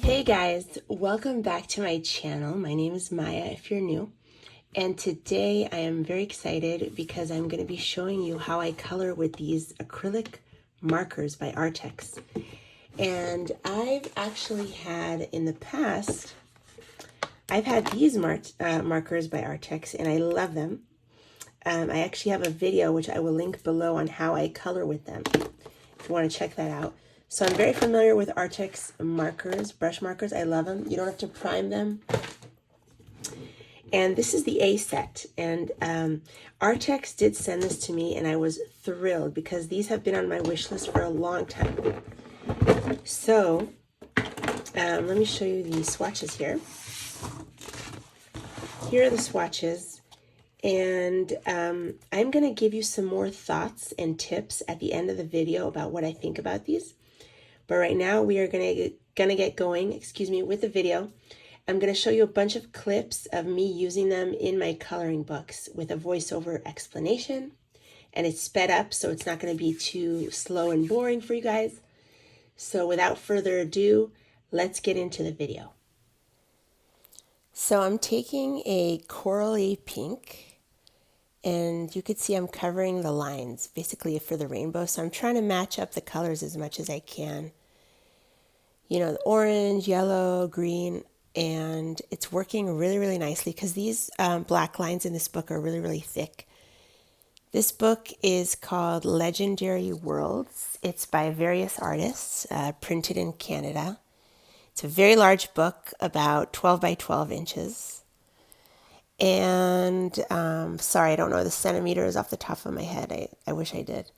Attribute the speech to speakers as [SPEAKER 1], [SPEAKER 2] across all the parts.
[SPEAKER 1] Hey guys, welcome back to my channel. My name is Maya if you're new, and today I am very excited because I'm going to be showing you how I color with these acrylic markers by Arrtx. And I've actually had in the past, I've had these markers by Arrtx and I love them. I actually have a video which I will link below on how I color with them if you want to check that out. So I'm very familiar with Arrtx markers, brush markers. I love them. You don't have to prime them. And this is the A set. And Arrtx did send this to me, and I was thrilled because these have been on my wish list for a long time. So let me show you the swatches here. Here are the swatches. And I'm going to give you some more thoughts and tips at the end of the video about what I think about these. But right now we are going to get going, with the video. I'm going to show you a bunch of clips of me using them in my coloring books with a voiceover explanation. And it's sped up, so it's not going to be too slow and boring for you guys. So without further ado, let's get into the video. So I'm taking a corally pink, and you could see I'm covering the lines basically for the rainbow. So I'm trying to match up the colors as much as I can. You know, the orange, yellow, green, and it's working really, really nicely because these black lines in this book are really, really thick. This book is called Legendary Worlds. It's by various artists, printed in Canada. It's a very large book, about 12 by 12 inches. And sorry, I don't know the centimeters off the top of my head. I wish I did.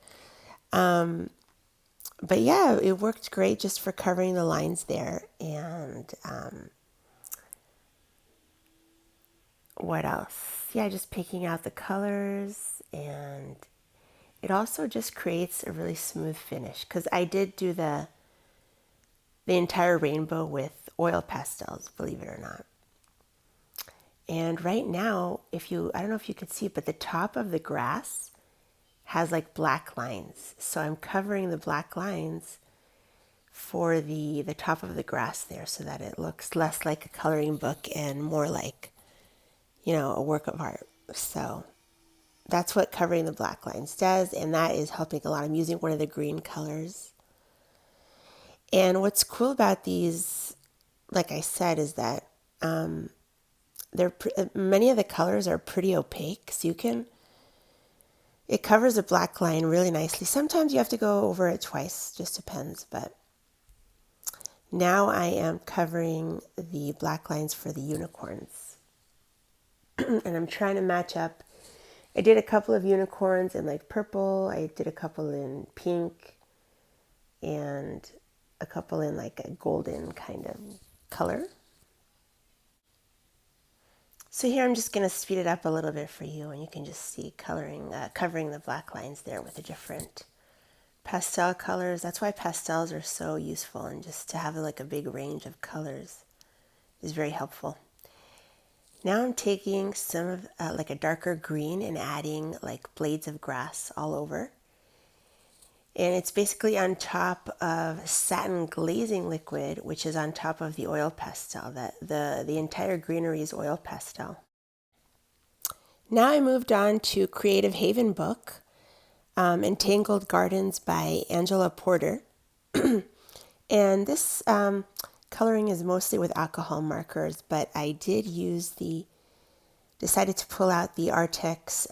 [SPEAKER 1] But yeah, it worked great just for covering the lines there. And what else? Yeah, just picking out the colors. And it also just creates a really smooth finish. Because I did do the entire rainbow with oil pastels, believe it or not. And right now, I don't know if you could see it, but the top of the grass has like black lines. So I'm covering the black lines for the top of the grass there so that it looks less like a coloring book and more like, you know, a work of art. So that's what covering the black lines does, and that is helping a lot. I'm using one of the green colors. And what's cool about these, like I said, is that many of the colors are pretty opaque, so it covers a black line really nicely. Sometimes you have to go over it twice, just depends. But now I am covering the black lines for the unicorns. And I'm trying to match up. I did a couple of unicorns in like purple. I did a couple in pink. And a couple in like a golden kind of color. So here I'm just going to speed it up a little bit for you, and you can just see covering the black lines there with the different pastel colors. That's why pastels are so useful, and just to have like a big range of colors is very helpful. Now I'm taking some of like a darker green and adding like blades of grass all over. And it's basically on top of satin glazing liquid, which is on top of the oil pastel. The entire greenery is oil pastel. Now I moved on to Creative Haven book, Entangled Gardens by Angela Porter. And this coloring is mostly with alcohol markers, but I did decided to pull out the Arrtx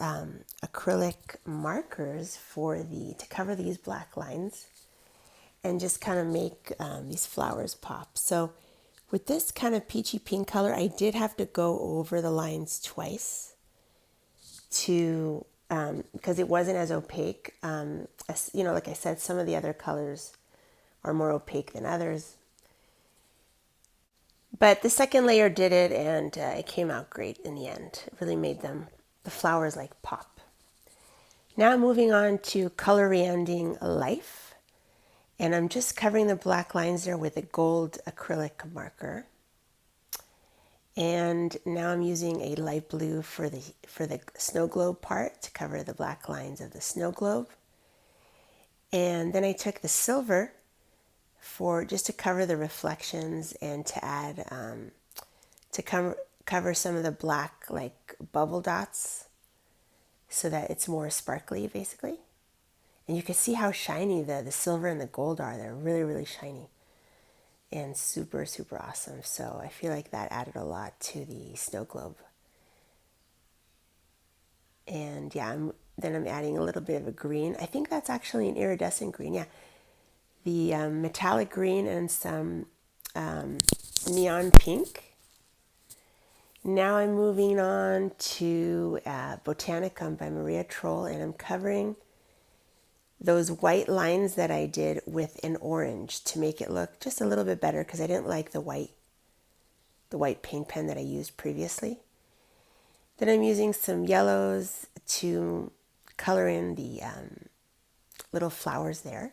[SPEAKER 1] acrylic markers to cover these black lines and just kind of make these flowers pop. So with this kind of peachy pink color, I did have to go over the lines twice because it wasn't as opaque. You know, like I said, some of the other colors are more opaque than others. But the second layer did it, and it came out great in the end. It really made the flowers like pop. Now moving on to Coloreanding Life. And I'm just covering the black lines there with a gold acrylic marker. And now I'm using a light blue for the snow globe part to cover the black lines of the snow globe. And then I took the silver for just to cover the reflections and to add, to cover some of the black like bubble dots so that it's more sparkly basically. And you can see how shiny the silver and the gold are. They're really, really shiny and super, super awesome. So I feel like that added a lot to the snow globe. And yeah, then I'm adding a little bit of a green. I think that's actually an iridescent green. Yeah, the metallic green and some neon pink. Now I'm moving on to Botanicum by Maria Troll, and I'm covering those white lines that I did with an orange to make it look just a little bit better because I didn't like the white paint pen that I used previously. Then I'm using some yellows to color in the little flowers there.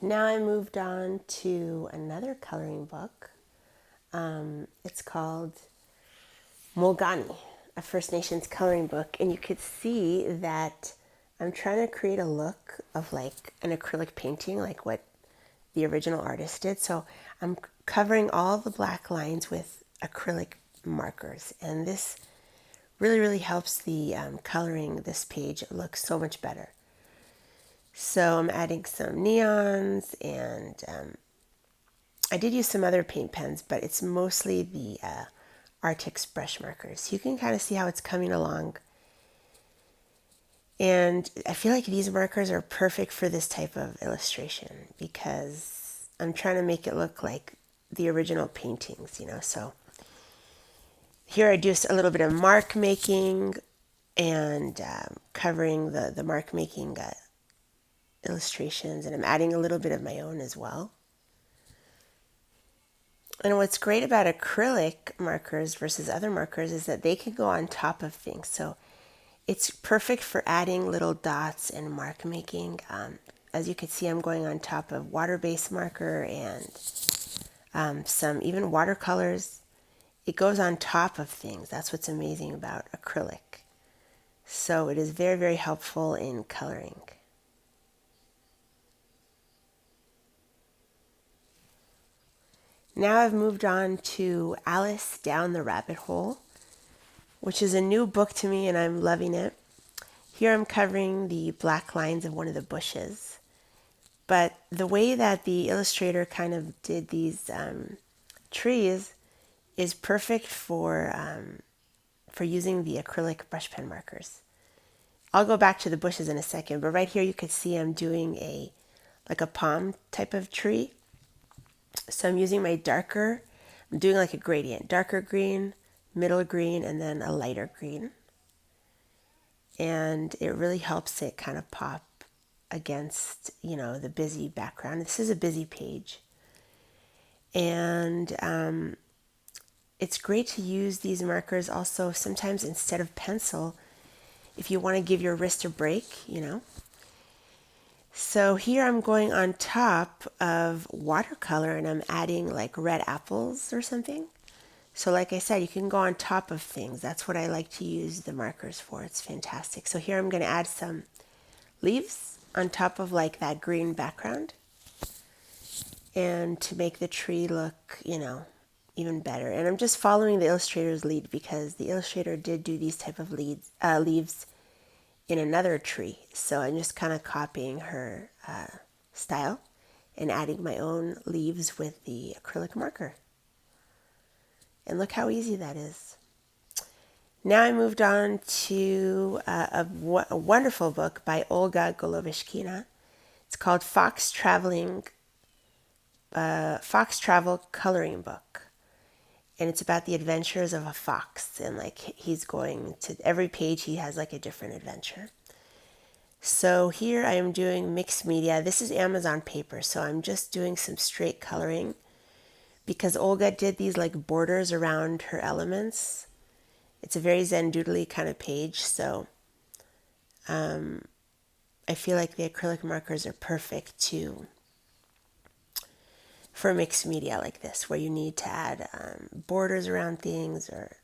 [SPEAKER 1] Now I moved on to another coloring book. It's called Mulani, a First Nations coloring book, and you could see that I'm trying to create a look of like an acrylic painting, like what the original artist did. So I'm covering all the black lines with acrylic markers, and this really, really helps the coloring this page look so much better. So I'm adding some neons, and I did use some other paint pens, but it's mostly the Arrtx brush markers. You can kind of see how it's coming along. And I feel like these markers are perfect for this type of illustration because I'm trying to make it look like the original paintings, you know. So here I do a little bit of mark making and covering the mark making illustrations, and I'm adding a little bit of my own as well. And what's great about acrylic markers versus other markers is that they can go on top of things. So it's perfect for adding little dots and mark making. As you can see, I'm going on top of water-based marker and some even watercolors. It goes on top of things. That's what's amazing about acrylic. So it is very, very helpful in coloring. Now I've moved on to Alice Down the Rabbit Hole, which is a new book to me and I'm loving it. Here I'm covering the black lines of one of the bushes. But the way that the illustrator kind of did these trees is perfect for using the acrylic brush pen markers. I'll go back to the bushes in a second, but right here you could see I'm doing like a palm type of tree. So I'm using I'm doing like a gradient, darker green, middle green, and then a lighter green. And it really helps it kind of pop against, you know, the busy background. This is a busy page. And it's great to use these markers also sometimes instead of pencil if you want to give your wrist a break, you know. So here I'm going on top of watercolor and I'm adding like red apples or something. So like I said, you can go on top of things. That's what I like to use the markers for. It's fantastic. So here I'm going to add some leaves on top of like that green background. And to make the tree look, you know, even better. And I'm just following the illustrator's lead because the illustrator did do these type of leaves in another tree. So I'm just kind of copying her style and adding my own leaves with the acrylic marker. And look how easy that is. Now I moved on to a wonderful book by Olga Golovishkina. It's called Fox Travel Coloring Book. And it's about the adventures of a fox. And like he's going to, every page he has like a different adventure. So here I am doing mixed media. This is Amazon paper. So I'm just doing some straight coloring because Olga did these like borders around her elements. It's a very Zen doodly kind of page. So I feel like the acrylic markers are perfect too for mixed media like this, where you need to add borders around things or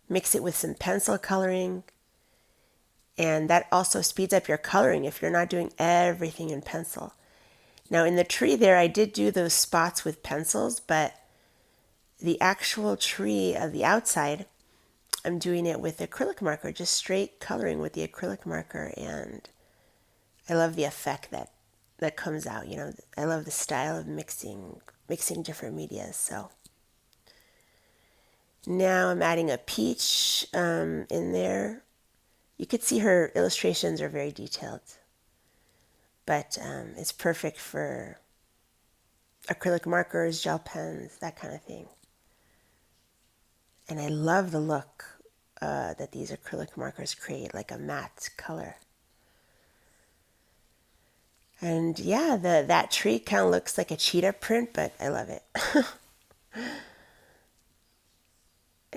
[SPEAKER 1] mix it with some pencil coloring. And that also speeds up your coloring if you're not doing everything in pencil. Now in the tree there, I did do those spots with pencils, but the actual tree of the outside, I'm doing it with acrylic marker, just straight coloring with the acrylic marker, and I love the effect that comes out. You know, I love the style of mixing different medias. So now I'm adding a peach in there. You could see her illustrations are very detailed, but it's perfect for acrylic markers, gel pens, that kind of thing. And I love the look that these acrylic markers create, like a matte color. And yeah, that tree kind of looks like a cheetah print, but I love it.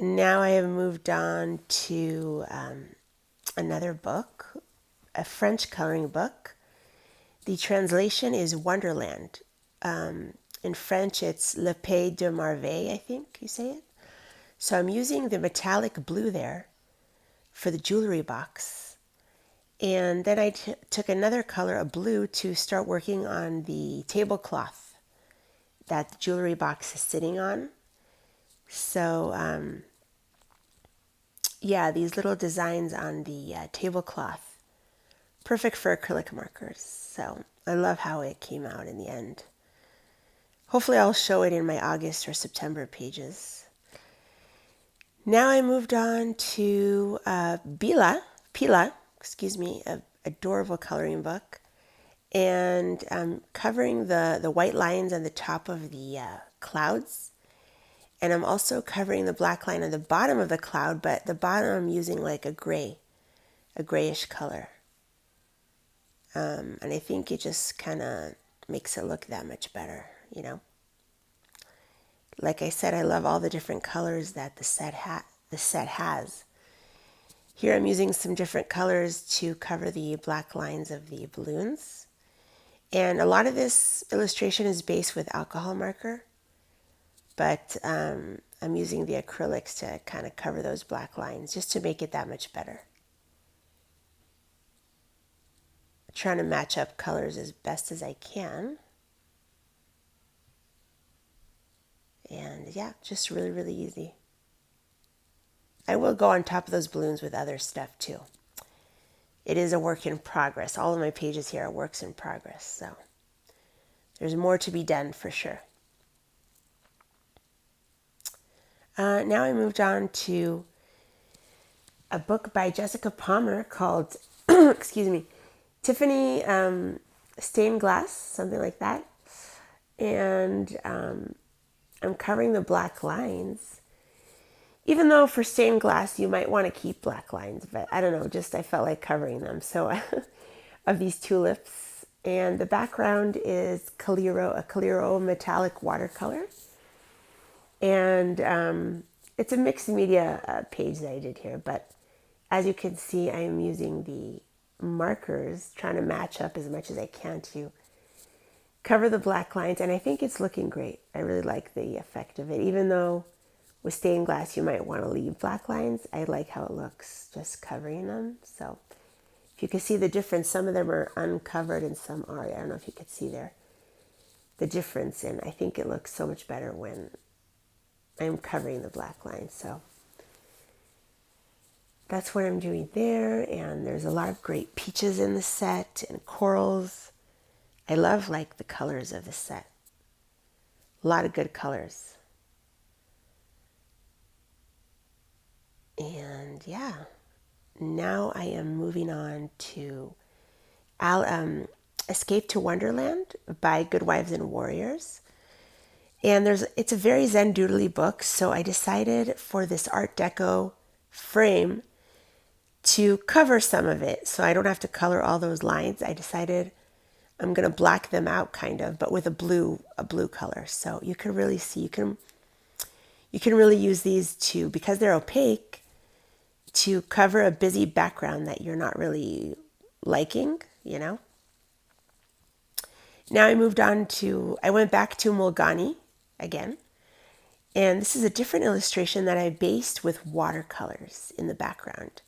[SPEAKER 1] Now I have moved on to another book, a French coloring book. The translation is Wonderland. In French, it's Le Pays de Merveille, I think you say it. So I'm using the metallic blue there for the jewelry box. And then I took another color, a blue, to start working on the tablecloth that the jewelry box is sitting on. So, yeah, these little designs on the tablecloth, perfect for acrylic markers. So I love how it came out in the end. Hopefully I'll show it in my August or September pages. Now I moved on to Pila, an adorable coloring book. And I'm covering the white lines on the top of the clouds. And I'm also covering the black line on the bottom of the cloud, but the bottom I'm using like a grayish color. And I think it just kind of makes it look that much better, you know. Like I said, I love all the different colors that the set has. Here I'm using some different colors to cover the black lines of the balloons. And a lot of this illustration is based with alcohol marker, but I'm using the acrylics to kind of cover those black lines just to make it that much better. Trying to match up colors as best as I can. And yeah, just really, really easy. I will go on top of those balloons with other stuff too. It is a work in progress. All of my pages here are works in progress, so there's more to be done for sure. Now I moved on to a book by Jessica Palmer called, excuse me, Tiffany Stained Glass, something like that. And I'm covering the black lines. Even though for stained glass, you might want to keep black lines, but I don't know, just I felt like covering them. So of these tulips. And the background is a Calero metallic watercolor. And it's a mixed media page that I did here. But as you can see, I am using the markers, trying to match up as much as I can to cover the black lines. And I think it's looking great. I really like the effect of it, even though with stained glass, you might want to leave black lines. I like how it looks just covering them. So if you can see the difference, some of them are uncovered and some are. I don't know if you could see there the difference. And I think it looks so much better when I'm covering the black lines. So that's what I'm doing there. And there's a lot of great peaches in the set and corals. I love like the colors of the set. A lot of good colors. And yeah, now I am moving on to Escape to Wonderland by Good Wives and Warriors. And it's a very Zen doodly book, so I decided for this Art Deco frame to cover some of it so I don't have to color all those lines. I decided I'm going to black them out kind of, but with a blue color. So you can really see, you can really use these to, because they're opaque, to cover a busy background that you're not really liking, you know. Now I went back to Mulani again. And this is a different illustration that I based with watercolors in the background.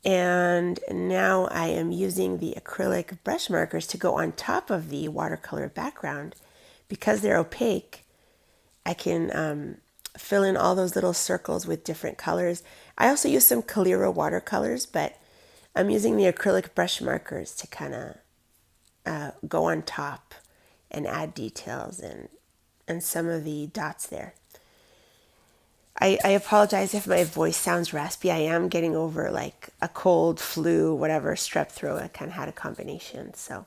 [SPEAKER 1] And now I am using the acrylic brush markers to go on top of the watercolor background. Because they're opaque, I can fill in all those little circles with different colors. I also use some Calera watercolors, but I'm using the acrylic brush markers to kind of go on top and add details and some of the dots there. I apologize if my voice sounds raspy. I am getting over like a cold, flu, whatever, strep throat. I kind of had a combination, so.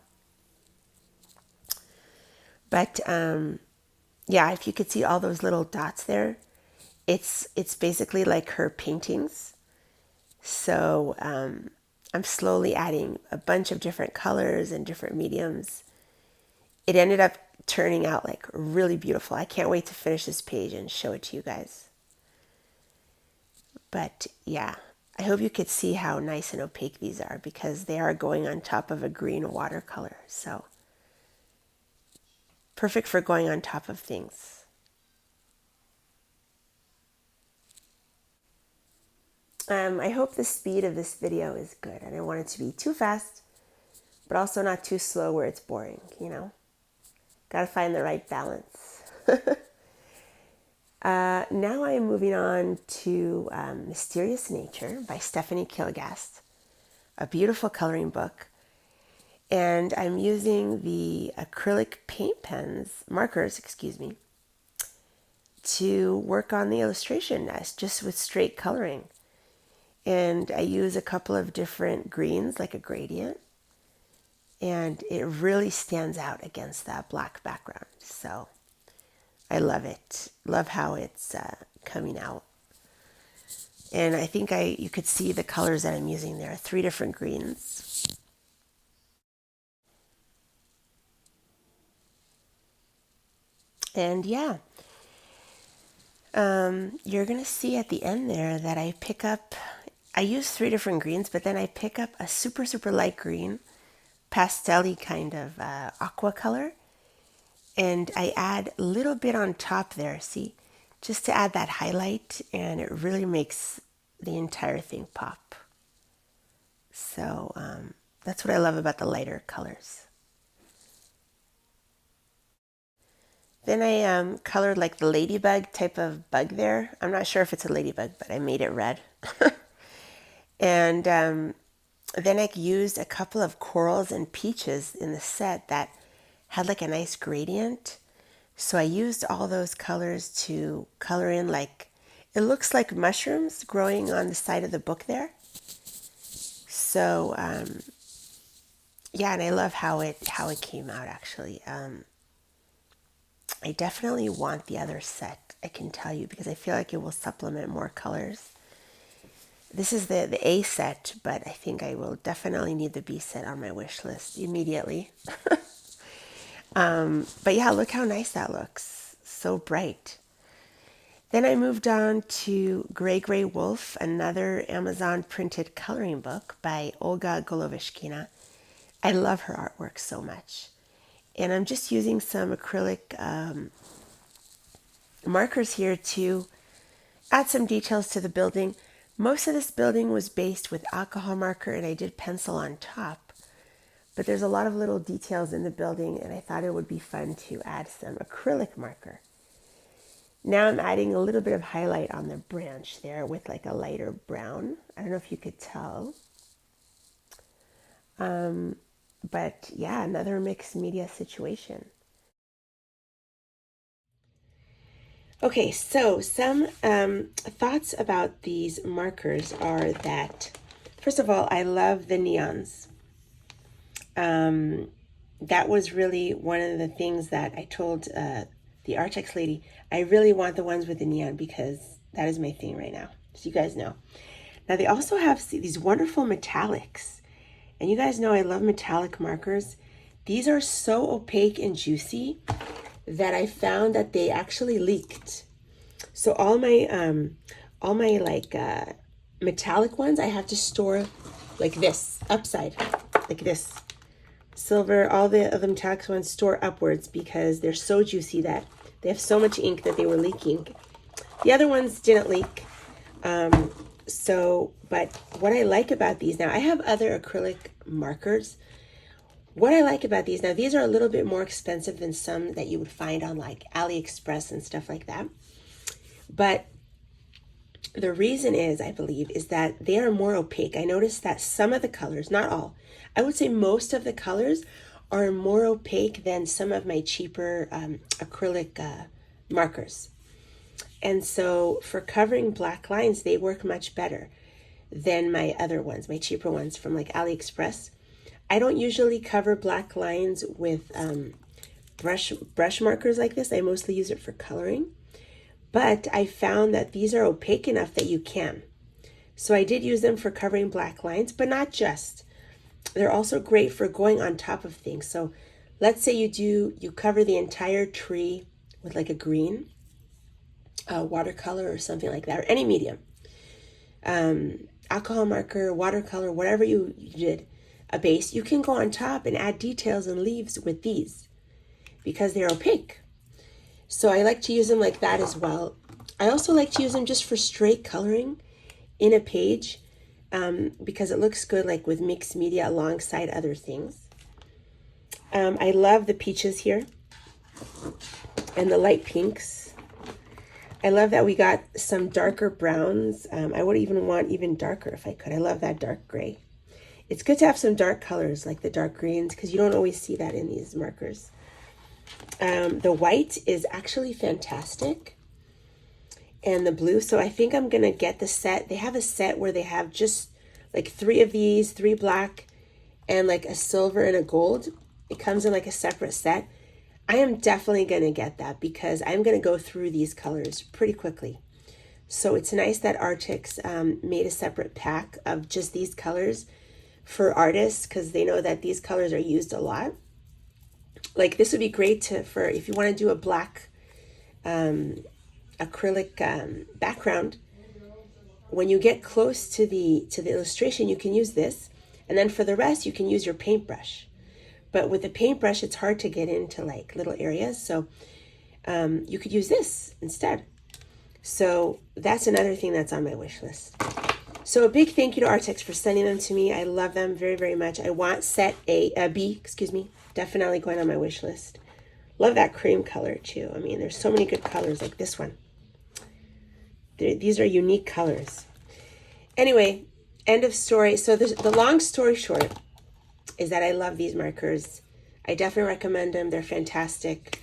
[SPEAKER 1] But yeah, if you could see all those little dots there, it's basically like her paintings. So I'm slowly adding a bunch of different colors and different mediums. It ended up turning out like really beautiful. I can't wait to finish this page and show it to you guys. But yeah, I hope you could see how nice and opaque these are because they are going on top of a green watercolor. So perfect for going on top of things. I hope the speed of this video is good. I don't want it to be too fast, but also not too slow where it's boring, you know? Gotta find the right balance. Now I am moving on to Mysterious Nature by Stephanie Kilgast, a beautiful coloring book. And I'm using the acrylic paint pens, markers, excuse me, to work on the illustration just with straight coloring. And I use a couple of different greens, like a gradient, and it really stands out against that black background. So I love it. Love how it's coming out. And I think you could see the colors that I'm using there. 3 different greens. And yeah, you're going to see at the end there that I use 3 different greens, but then I pick up a super, super light green, pastel-y kind of aqua color. And I add a little bit on top there, see, just to add that highlight, and it really makes the entire thing pop. So that's what I love about the lighter colors. Then I colored like the ladybug type of bug there. I'm not sure if it's a ladybug, but I made it red. And then I used a couple of corals and peaches in the set that had like a nice gradient. So I used all those colors to color in like, it looks like mushrooms growing on the side of the book there. So yeah, and I love how it came out actually. I definitely want the other set, I can tell you, because I feel like it will supplement more colors. This is the A set, but I think I will definitely need the B set on my wish list immediately. But yeah, look how nice that looks. So bright. Then I moved on to Gray Gray Wolf, another Amazon printed coloring book by Olga Golovishkina. I love her artwork so much. And I'm just using some acrylic markers here to add some details to the building. Most of this building was based with alcohol marker, and I did pencil on top. But there's a lot of little details in the building, and I thought it would be fun to add some acrylic marker. Now I'm adding a little bit of highlight on the branch there with like a lighter brown. I don't know if you could tell. But yeah, another mixed media situation. Okay, so some thoughts about these markers are that, first of all, I love the neons. That was really one of the things that I told the Arrtx lady. I really want the ones with the neon because that is my thing right now, so you guys know. Now they also have these wonderful metallics, and you guys know I love metallic markers. These are so opaque and juicy that I found that they actually leaked. So all my like metallic ones I have to store like this, upside, like this. Silver, all the other metallic ones store upwards because they're so juicy that they have so much ink that they were leaking. The other ones didn't leak, So, but what I like about these now, I have other acrylic markers. What I like about these now, these are a little bit more expensive than some that you would find on like AliExpress and stuff like that. But the reason is, I believe, is that they are more opaque. I noticed that some of the colors, not all, I would say most of the colors are more opaque than some of my cheaper acrylic markers. And so for covering black lines, they work much better than my other ones, my cheaper ones from like AliExpress. I don't usually cover black lines with brush markers like this. I mostly use it for coloring. But I found that these are opaque enough that you can. So I did use them for covering black lines, but not just. They're also great for going on top of things. So let's say you cover the entire tree with like a green, watercolor or something like that, or any medium. Alcohol marker, watercolor, whatever you did, a base, you can go on top and add details and leaves with these because they're opaque. So I like to use them like that as well. I also like to use them just for straight coloring in a page because it looks good like with mixed media alongside other things. I love the peaches here and the light pinks. I love that we got some darker browns. I would even want even darker if I could. I love that dark gray. It's good to have some dark colors like the dark greens because you don't always see that in these markers. The white is actually fantastic. And the blue. So I think I'm going to get the set. They have a set where they have just like 3 of these, 3 black and like a silver and a gold. It comes in like a separate set. I am definitely going to get that because I'm going to go through these colors pretty quickly. So it's nice that Arrtx made a separate pack of just these colors for artists because they know that these colors are used a lot. Like this would be great for if you want to do a black acrylic background. When you get close to the illustration, you can use this, and then for the rest, you can use your paintbrush. But with the paintbrush, it's hard to get into like little areas, so you could use this instead. So that's another thing that's on my wish list. So a big thank you to Arrtx for sending them to me. I love them very, very much. I want set B, definitely going on my wish list. Love that cream color too. I mean, there's so many good colors like this one. These are unique colors. Anyway, end of story. So the long story short is that I love these markers. I definitely recommend them. They're fantastic.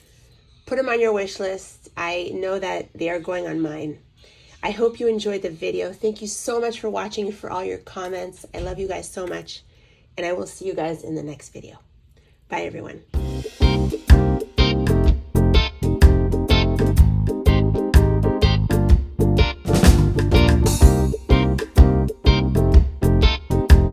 [SPEAKER 1] Put them on your wish list. I know that they are going on mine. I hope you enjoyed the video. Thank you so much for watching and for all your comments. I love you guys so much. And I will see you guys in the next video. Bye, everyone.